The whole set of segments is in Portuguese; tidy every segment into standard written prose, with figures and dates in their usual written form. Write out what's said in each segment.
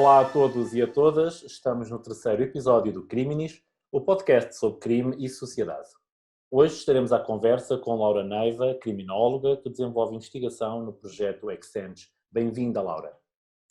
Olá a todos e a todas, estamos no terceiro episódio do Criminis, o podcast sobre crime e sociedade. Hoje estaremos à conversa com Laura Neiva, criminóloga que desenvolve investigação no projeto Extend. Bem-vinda, Laura.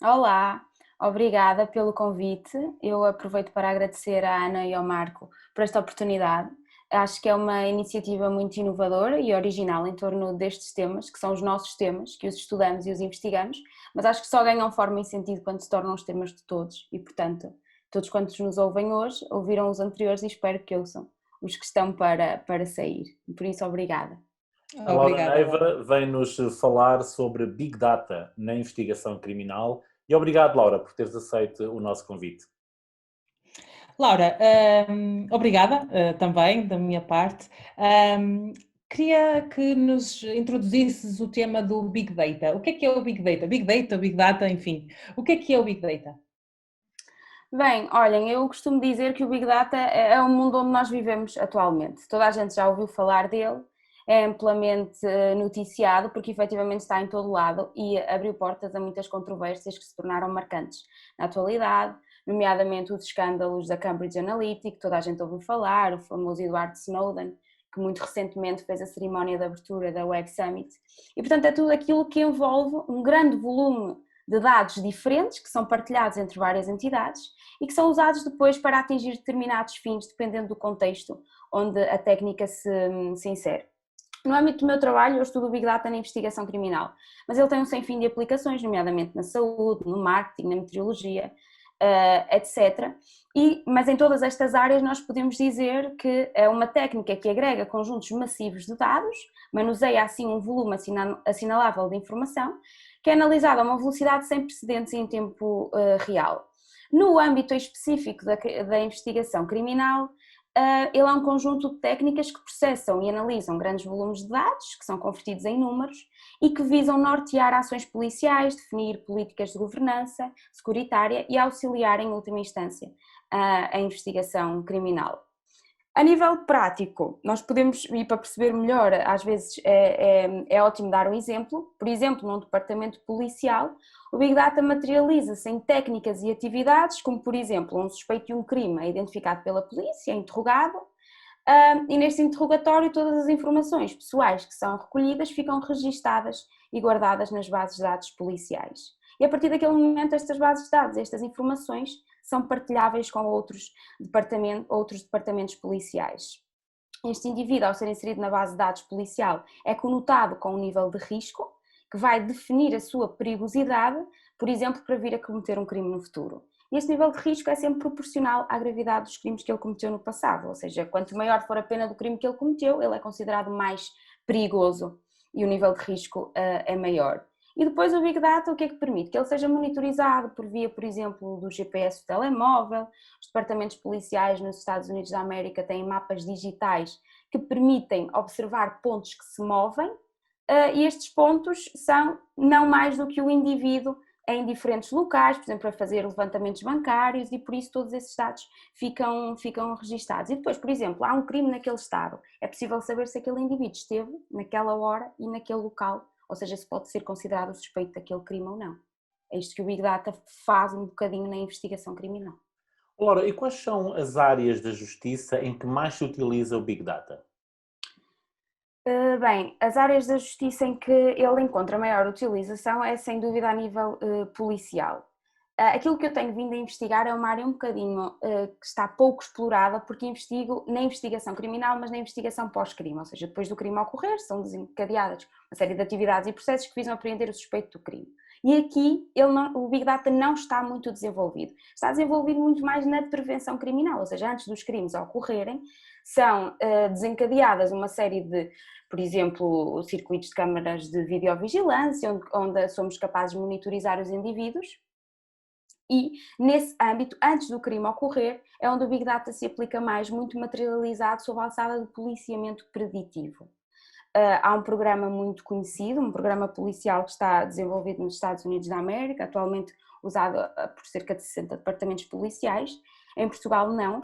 Olá, obrigada pelo convite. Eu aproveito para agradecer à Ana e ao Marco por esta oportunidade. Acho que é uma iniciativa muito inovadora e original em torno destes temas, que são os nossos temas, que os estudamos e os investigamos, mas acho que só ganham forma e sentido quando se tornam os temas de todos e, portanto, todos quantos nos ouvem hoje ouviram os anteriores e espero que ouçam os que estão para sair. Por isso, obrigada. A Laura Neiva vem-nos falar sobre Big Data na investigação criminal e obrigado, Laura, por teres aceito o nosso convite. Laura, obrigada também da minha parte. Queria que nos introduzisses o tema do Big Data. O que é o Big Data? Big Data, enfim. O que é o Big Data? Bem, olhem, eu costumo dizer que o Big Data é o mundo onde nós vivemos atualmente. Toda a gente já ouviu falar dele, é amplamente noticiado porque efetivamente está em todo lado e abriu portas a muitas controvérsias que se tornaram marcantes na atualidade, nomeadamente os escândalos da Cambridge Analytica, toda a gente ouviu falar, o famoso Edward Snowden, que muito recentemente fez a cerimónia de abertura da Web Summit. E portanto é tudo aquilo que envolve um grande volume de dados diferentes que são partilhados entre várias entidades e que são usados depois para atingir determinados fins, dependendo do contexto onde a técnica se insere. No âmbito do meu trabalho, eu estudo o Big Data na investigação criminal, mas ele tem um sem fim de aplicações, nomeadamente na saúde, no marketing, na meteorologia, etc. Mas em todas estas áreas nós podemos dizer que é uma técnica que agrega conjuntos massivos de dados, manuseia assim um volume assinalável de informação, que é analisada a uma velocidade sem precedentes e em tempo real. No âmbito específico da investigação criminal, ele é um conjunto de técnicas que processam e analisam grandes volumes de dados, que são convertidos em números, e que visam nortear ações policiais, definir políticas de governança securitária e auxiliar, em última instância, a investigação criminal. A nível prático, nós podemos, e para perceber melhor, às vezes é ótimo dar um exemplo. Por exemplo, num departamento policial, o Big Data materializa-se em técnicas e atividades, como por exemplo, um suspeito de um crime é identificado pela polícia, é interrogado, e neste interrogatório todas as informações pessoais que são recolhidas ficam registadas e guardadas nas bases de dados policiais. E a partir daquele momento estas bases de dados, estas informações, são partilháveis com outros departamentos policiais. Este indivíduo, ao ser inserido na base de dados policial, é conotado com um nível de risco que vai definir a sua perigosidade, por exemplo, para vir a cometer um crime no futuro. E este nível de risco é sempre proporcional à gravidade dos crimes que ele cometeu no passado, ou seja, quanto maior for a pena do crime que ele cometeu, ele é considerado mais perigoso e o nível de risco é maior. E depois o Big Data, o que é que permite? Que ele seja monitorizado por via, por exemplo, do GPS do telemóvel. Os departamentos policiais nos Estados Unidos da América têm mapas digitais que permitem observar pontos que se movem, e estes pontos são não mais do que o indivíduo em diferentes locais, por exemplo, para fazer levantamentos bancários, e por isso todos esses dados ficam registados. E depois, por exemplo, há um crime naquele estado, é possível saber se aquele indivíduo esteve naquela hora e naquele local, ou seja, se pode ser considerado suspeito daquele crime ou não. É isto que o Big Data faz um bocadinho na investigação criminal. Laura, e quais são as áreas da justiça em que mais se utiliza o Big Data? Bem, as áreas da justiça em que ele encontra maior utilização é sem dúvida a nível policial. Aquilo que eu tenho vindo a investigar é uma área um bocadinho que está pouco explorada, porque investigo na investigação criminal, mas na investigação pós-crime, ou seja, depois do crime ocorrer, são desencadeadas uma série de atividades e processos que visam apreender o suspeito do crime. E aqui o Big Data não está muito desenvolvido. Está desenvolvido muito mais na prevenção criminal, ou seja, antes dos crimes ocorrerem, são desencadeadas uma série de, por exemplo, circuitos de câmaras de videovigilância, onde somos capazes de monitorizar os indivíduos. E nesse âmbito, antes do crime ocorrer, é onde o Big Data se aplica mais, muito materializado sob a alçada do policiamento preditivo. Há um programa muito conhecido, um programa policial que está desenvolvido nos Estados Unidos da América, atualmente usado por cerca de 60 departamentos policiais, em Portugal não,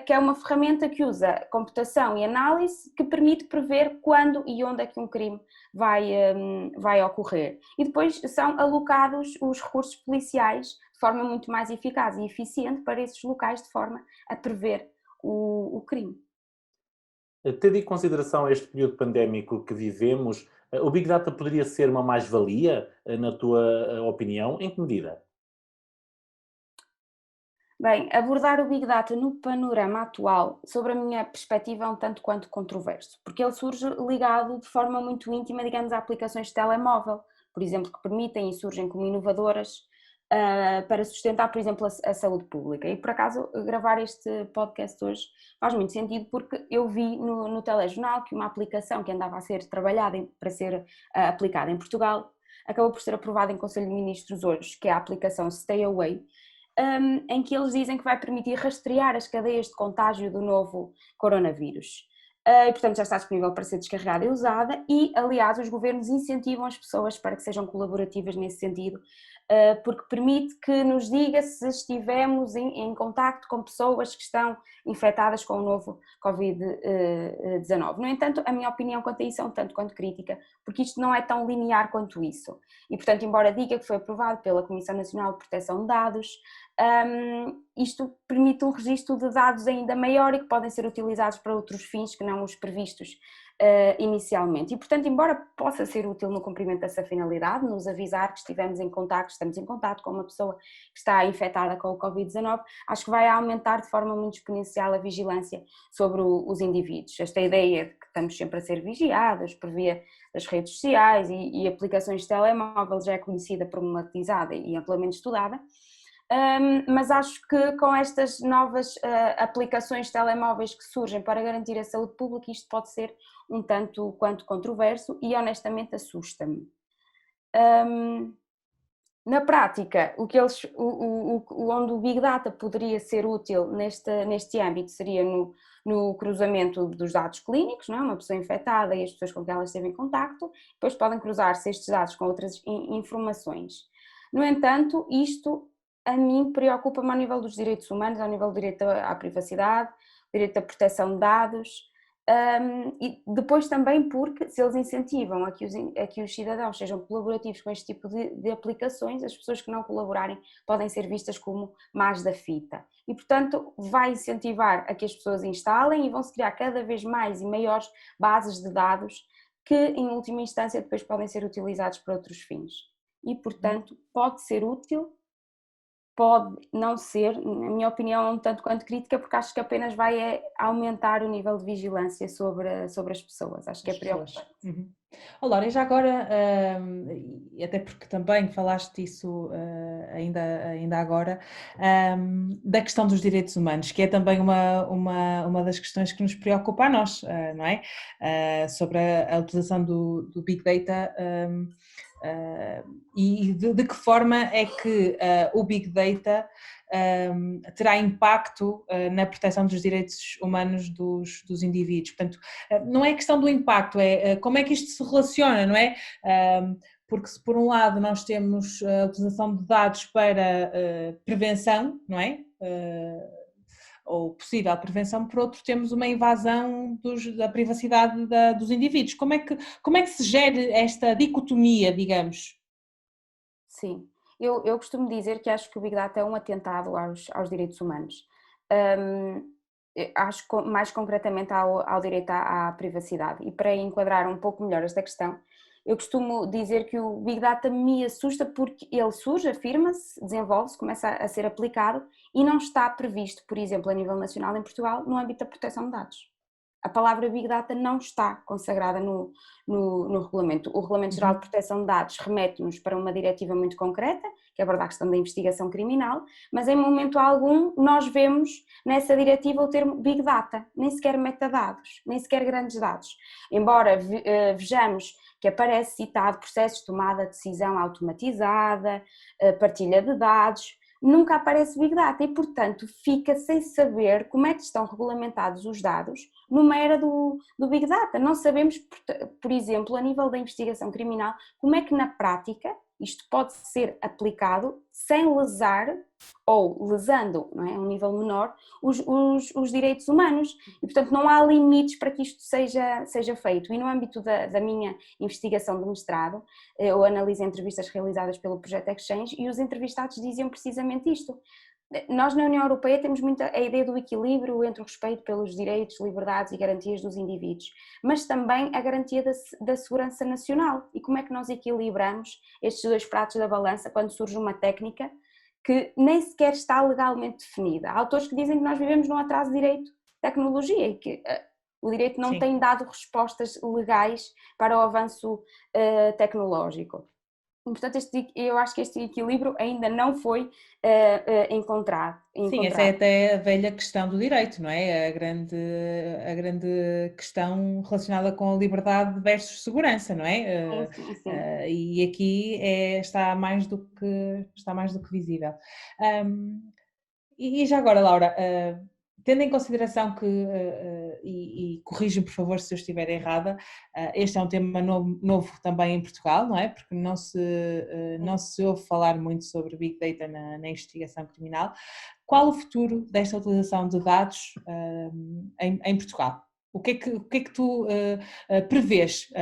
que é uma ferramenta que usa computação e análise que permite prever quando e onde é que um crime vai ocorrer. E depois são alocados os recursos policiais de forma muito mais eficaz e eficiente para esses locais, de forma a prever o crime. Tendo em consideração este período pandémico que vivemos, o Big Data poderia ser uma mais-valia, na tua opinião? Em que medida? Bem, abordar o Big Data no panorama atual, sobre a minha perspectiva, é um tanto quanto controverso, porque ele surge ligado de forma muito íntima, digamos, a aplicações de telemóvel, por exemplo, que permitem e surgem como inovadoras para sustentar, por exemplo, a saúde pública. E, por acaso, gravar este podcast hoje faz muito sentido, porque eu vi no telejornal que uma aplicação que andava a ser trabalhada para ser aplicada em Portugal acabou por ser aprovada em Conselho de Ministros hoje, que é a aplicação Stay Away, em que eles dizem que vai permitir rastrear as cadeias de contágio do novo coronavírus. E, portanto, já está disponível para ser descarregada e usada e, aliás, os governos incentivam as pessoas para que sejam colaborativas nesse sentido, porque permite que nos diga se estivemos em contacto com pessoas que estão infectadas com o novo Covid-19. No entanto, a minha opinião quanto a isso é um tanto quanto crítica, porque isto não é tão linear quanto isso. E, portanto, embora diga que foi aprovado pela Comissão Nacional de Proteção de Dados, isto permite um registro de dados ainda maior e que podem ser utilizados para outros fins que não os previstos inicialmente. E, portanto, embora possa ser útil no cumprimento dessa finalidade, nos avisar que estamos em contato com uma pessoa que está infectada com o Covid-19, acho que vai aumentar de forma muito exponencial a vigilância sobre os indivíduos. Esta ideia de que estamos sempre a ser vigiados por via das redes sociais e aplicações de telemóvel já é conhecida, problematizada e amplamente estudada. Mas acho que com estas novas aplicações de telemóveis que surgem para garantir a saúde pública, isto pode ser um tanto quanto controverso e honestamente assusta-me. Na prática, onde o Big Data poderia ser útil neste âmbito seria no cruzamento dos dados clínicos, não é? Uma pessoa infectada e as pessoas com quem ela esteve em contacto, depois podem cruzar-se estes dados com outras informações. No entanto, isto a mim preocupa-me ao nível dos direitos humanos, ao nível do direito à privacidade, direito à proteção de dados, e depois também porque se eles incentivam a que os cidadãos sejam colaborativos com este tipo de aplicações, as pessoas que não colaborarem podem ser vistas como más da fita. E, portanto, vai incentivar a que as pessoas instalem e vão-se criar cada vez mais e maiores bases de dados que, em última instância, depois podem ser utilizados para outros fins. E, portanto, pode ser útil, pode não ser, na minha opinião, um tanto quanto crítica, porque acho que apenas vai aumentar o nível de vigilância sobre as pessoas. Acho que é preocupante. Uhum. Oh, Laura, e já agora, e até porque também falaste disso ainda agora, da questão dos direitos humanos, que é também uma das questões que nos preocupa a nós, não é? Sobre a utilização do Big Data. E de que forma é que o Big Data terá impacto na proteção dos direitos humanos dos indivíduos. Portanto, não é questão do impacto, é como é que isto se relaciona, não é? Porque se por um lado nós temos a utilização de dados para prevenção, não é? Ou possível prevenção, por outro temos uma invasão da privacidade dos indivíduos. Como é que se gera esta dicotomia, digamos? Sim, eu costumo dizer que acho que o Big Data é um atentado aos direitos humanos. Acho mais concretamente ao direito à privacidade. E para enquadrar um pouco melhor esta questão, eu costumo dizer que o Big Data me assusta porque ele surge, afirma-se, desenvolve-se, começa a ser aplicado e não está previsto, por exemplo, a nível nacional em Portugal, no âmbito da proteção de dados. A palavra Big Data não está consagrada no regulamento. O Regulamento Geral de Proteção de Dados remete-nos para uma diretiva muito concreta, que aborda a questão da investigação criminal, mas em momento algum nós vemos nessa diretiva o termo Big Data, nem sequer metadados, nem sequer grandes dados. Embora vejamos que aparece citado processos de tomada de decisão automatizada, partilha de dados, nunca aparece Big Data e, portanto, fica sem saber como é que estão regulamentados os dados numa era do Big Data. Não sabemos, por exemplo, a nível da investigação criminal, como é que na prática isto pode ser aplicado sem lesar ou lesando, não é, a um nível menor, os direitos humanos e, portanto, não há limites para que isto seja feito. E no âmbito da minha investigação de mestrado, eu analisei entrevistas realizadas pelo Projeto Exchange e os entrevistados diziam precisamente isto. Nós na União Europeia temos muito a ideia do equilíbrio entre o respeito pelos direitos, liberdades e garantias dos indivíduos, mas também a garantia da segurança nacional. E como é que nós equilibramos estes dois pratos da balança quando surge uma técnica que nem sequer está legalmente definida? Há autores que dizem que nós vivemos num atraso de direito de tecnologia e que o direito não tem dado respostas legais para o avanço tecnológico. Portanto, eu acho que este equilíbrio ainda não foi encontrado. Sim, essa é até a velha questão do direito, não é? A grande questão relacionada com a liberdade versus segurança, não é? Sim. E aqui está mais do que visível. E já agora, Laura, tendo em consideração que, e corrija-me por favor se eu estiver errada, este é um tema novo também em Portugal, não é? Porque não se ouve falar muito sobre Big Data na investigação criminal. Qual o futuro desta utilização de dados em Portugal? O que é que tu prevês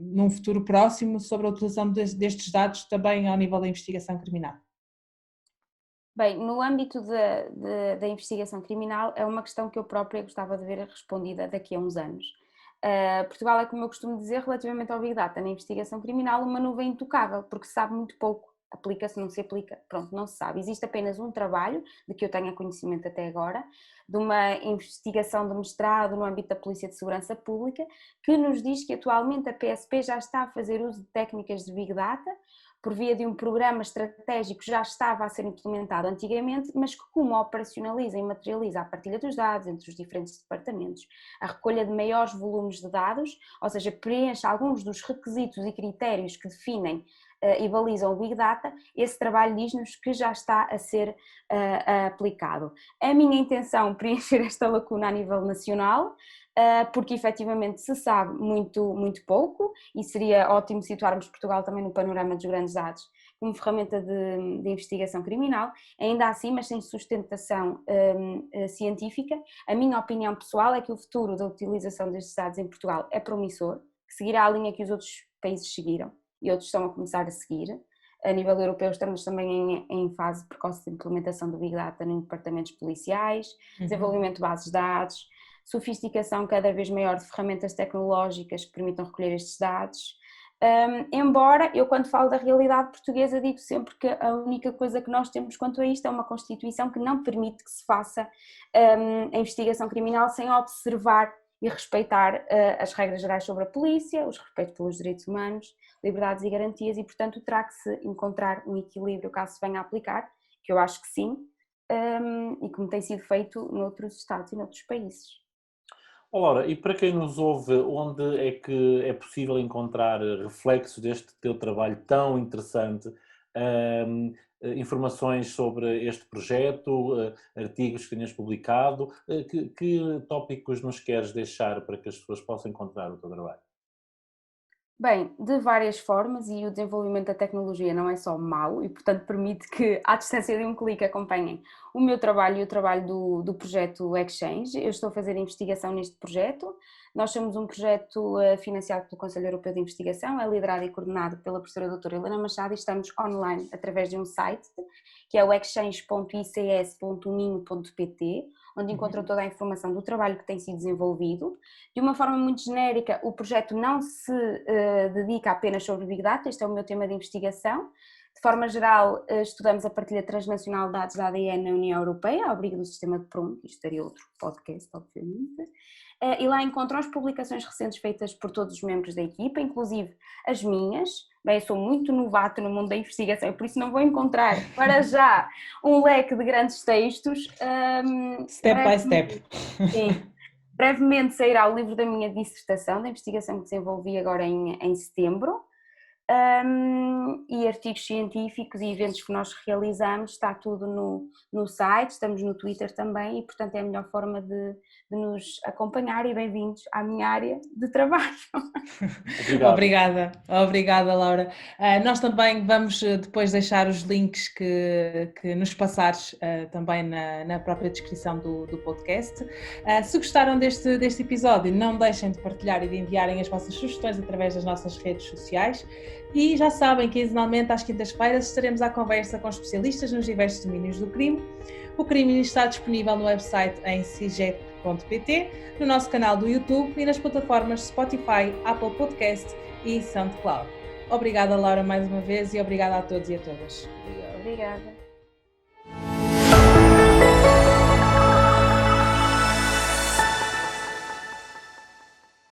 num futuro próximo sobre a utilização destes dados também ao nível da investigação criminal? Bem, no âmbito da investigação criminal é uma questão que eu própria gostava de ver respondida daqui a uns anos. Portugal é, como eu costumo dizer, relativamente ao Big Data na investigação criminal, uma nuvem intocável, porque se sabe muito pouco. Aplica-se, não se aplica, pronto, não se sabe. Existe apenas um trabalho, de que eu tenha conhecimento até agora, de uma investigação de mestrado no âmbito da Polícia de Segurança Pública, que nos diz que atualmente a PSP já está a fazer uso de técnicas de Big Data, por via de um programa estratégico que já estava a ser implementado antigamente, mas que como operacionaliza e materializa a partilha dos dados entre os diferentes departamentos, a recolha de maiores volumes de dados, ou seja, preenche alguns dos requisitos e critérios que definem e balizam o Big Data, esse trabalho diz-nos que já está a ser aplicado. A minha intenção é preencher esta lacuna a nível nacional, porque efetivamente se sabe muito, muito pouco e seria ótimo situarmos Portugal também no panorama dos grandes dados como ferramenta de investigação criminal, ainda assim, mas sem sustentação científica. A minha opinião pessoal é que o futuro da utilização destes dados em Portugal é promissor, que seguirá a linha que os outros países seguiram e outros estão a começar a seguir. A nível europeu estamos também em fase precoce de implementação do Big Data em departamentos policiais, desenvolvimento de bases de dados, sofisticação cada vez maior de ferramentas tecnológicas que permitam recolher estes dados. Embora eu, quando falo da realidade portuguesa, digo sempre que a única coisa que nós temos quanto a isto é uma Constituição que não permite que se faça a investigação criminal sem observar e respeitar as regras gerais sobre a polícia, os respeitos pelos direitos humanos, liberdades e garantias, e portanto terá que se encontrar um equilíbrio caso se venha a aplicar, que eu acho que sim, e como tem sido feito noutros estados e noutros países. Laura, e para quem nos ouve, onde é que é possível encontrar reflexos deste teu trabalho tão interessante, informações sobre este projeto, artigos que tenhas publicado, que tópicos nos queres deixar para que as pessoas possam encontrar o teu trabalho? Bem, de várias formas, e o desenvolvimento da tecnologia não é só mau e, portanto, permite que, à distância de um clique, acompanhem o meu trabalho e o trabalho do projeto Exchange. Eu estou a fazer investigação neste projeto. Nós somos um projeto financiado pelo Conselho Europeu de Investigação, é liderado e coordenado pela professora doutora Helena Machado e estamos online através de um site, que é o exchange.ics.uninho.pt, onde encontram toda a informação do trabalho que tem sido desenvolvido. De uma forma muito genérica, o projeto não se dedica apenas sobre Big Data, este é o meu tema de investigação. De forma geral, estudamos a partilha transnacional de dados da ADN na União Europeia, ao abrigo do sistema de PRUM, isto estaria outro podcast, obviamente. E lá encontram as publicações recentes feitas por todos os membros da equipa, inclusive as minhas. Bem, eu sou muito novato no mundo da investigação, por isso não vou encontrar para já um leque de grandes textos. Step by step. Sim. Brevemente sairá o livro da minha dissertação, da investigação que desenvolvi agora em setembro. e artigos científicos e eventos que nós realizamos, está tudo no site, estamos no Twitter também e, portanto, é a melhor forma de nos acompanhar e bem-vindos à minha área de trabalho. Obrigada, Laura. Nós também vamos depois deixar os links que nos passares também na própria descrição do podcast. Se gostaram deste episódio, não deixem de partilhar e de enviarem as vossas sugestões através das nossas redes sociais. E já sabem, quinzenalmente às quintas-feiras estaremos à conversa com especialistas nos diversos domínios do crime. O crime está disponível no website em cigep.pt, no nosso canal do YouTube e nas plataformas Spotify, Apple Podcast e SoundCloud. Obrigada, Laura, mais uma vez, e obrigada a todos e a todas. Obrigada.